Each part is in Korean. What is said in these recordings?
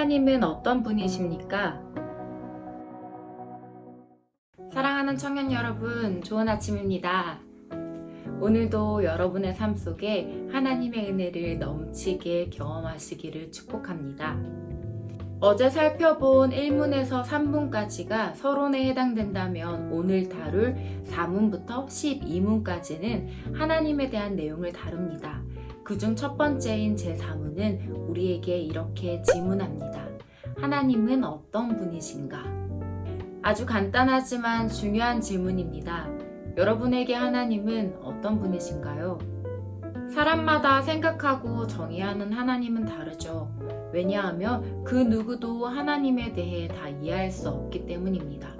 하나님은 어떤 분이십니까? 사랑하는 청년 여러분, 좋은 아침입니다. 오늘도 여러분의 삶 속에 하나님의 은혜를 넘치게 경험하시기를 축복합니다. 어제 살펴본 1문에서 3문까지가 서론에 해당된다면 오늘 다룰 4문부터 12문까지는 하나님에 대한 내용을 다룹니다. 그중 첫 번째인 제4문은 우리에게 이렇게 질문합니다. 하나님은 어떤 분이신가? 아주 간단하지만 중요한 질문입니다. 여러분에게 하나님은 어떤 분이신가요? 사람마다 생각하고 정의하는 하나님은 다르죠. 왜냐하면 그 누구도 하나님에 대해 다 이해할 수 없기 때문입니다.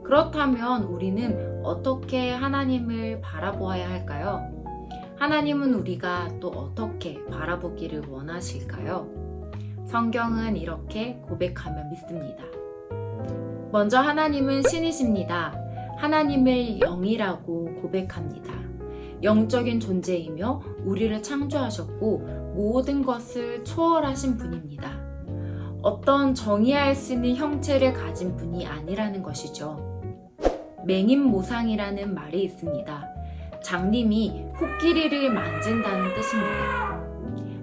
그렇다면 우리는 어떻게 하나님을 바라보아야 할까요? 하나님은 우리가 또 어떻게 바라보기를 원하실까요? 성경은 이렇게 고백하며 믿습니다. 먼저 하나님은 신이십니다. 하나님을 영이라고 고백합니다. 영적인 존재이며 우리를 창조하셨고 모든 것을 초월하신 분입니다. 어떤 정의할 수 있는 형체를 가진 분이 아니라는 것이죠. 맹인모상이라는 말이 있습니다. 장님이 코끼리를 만진다는 뜻입니다.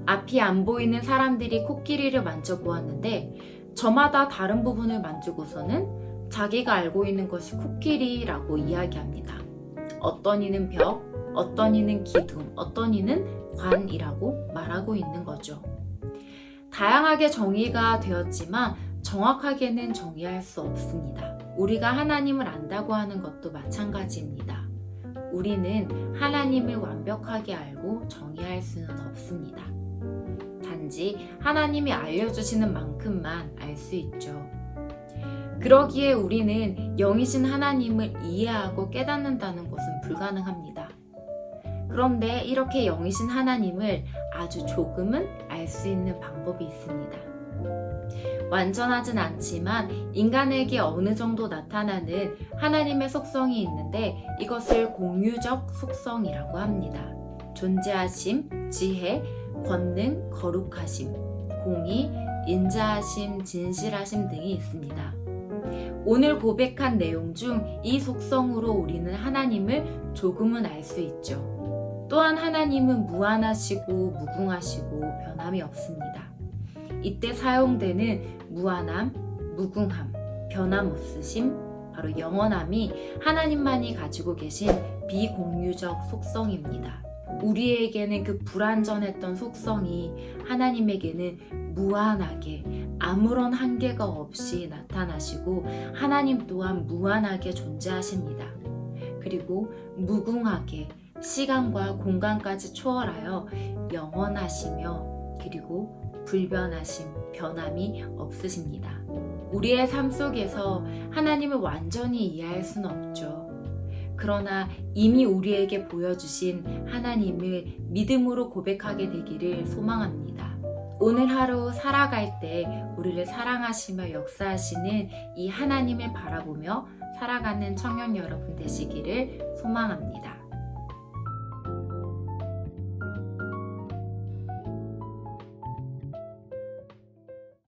앞이 안 보이는 사람들이 코끼리를 만져보았는데 저마다 다른 부분을 만지고서는 자기가 알고 있는 것이 코끼리라고 이야기합니다. 어떤 이는 벽, 어떤 이는 기둥, 어떤 이는 관이라고 말하고 있는 거죠. 다양하게 정의가 되었지만 정확하게는 정의할 수 없습니다. 우리가 하나님을 안다고 하는 것도 마찬가지입니다. 우리는 하나님을 완벽하게 알고 정의할 수는 없습니다. 단지 하나님이 알려주시는 만큼만 알 수 있죠. 그러기에 우리는 영이신 하나님을 이해하고 깨닫는다는 것은 불가능합니다. 그런데 이렇게 영이신 하나님을 아주 조금은 알 수 있는 방법이 있습니다. 완전하진 않지만 인간에게 어느 정도 나타나는 하나님의 속성이 있는데 이것을 공유적 속성이라고 합니다. 존재하심, 지혜, 권능, 거룩하심, 공의, 인자하심, 진실하심 등이 있습니다. 오늘 고백한 내용 중 이 속성으로 우리는 하나님을 조금은 알 수 있죠. 또한 하나님은 무한하시고 무궁하시고 변함이 없습니다. 이때 사용되는 무한함, 무궁함, 변함없으심, 바로 영원함이 하나님만이 가지고 계신 비공유적 속성입니다. 우리에게는 그 불완전했던 속성이 하나님에게는 무한하게 아무런 한계가 없이 나타나시고 하나님 또한 무한하게 존재하십니다. 그리고 무궁하게 시간과 공간까지 초월하여 영원하시며 그리고 불변하심, 변함이 없으십니다. 우리의 삶 속에서 하나님을 완전히 이해할 수는 없죠. 그러나 이미 우리에게 보여주신 하나님을 믿음으로 고백하게 되기를 소망합니다. 오늘 하루 살아갈 때 우리를 사랑하시며 역사하시는 이 하나님을 바라보며 살아가는 청년 여러분 되시기를 소망합니다.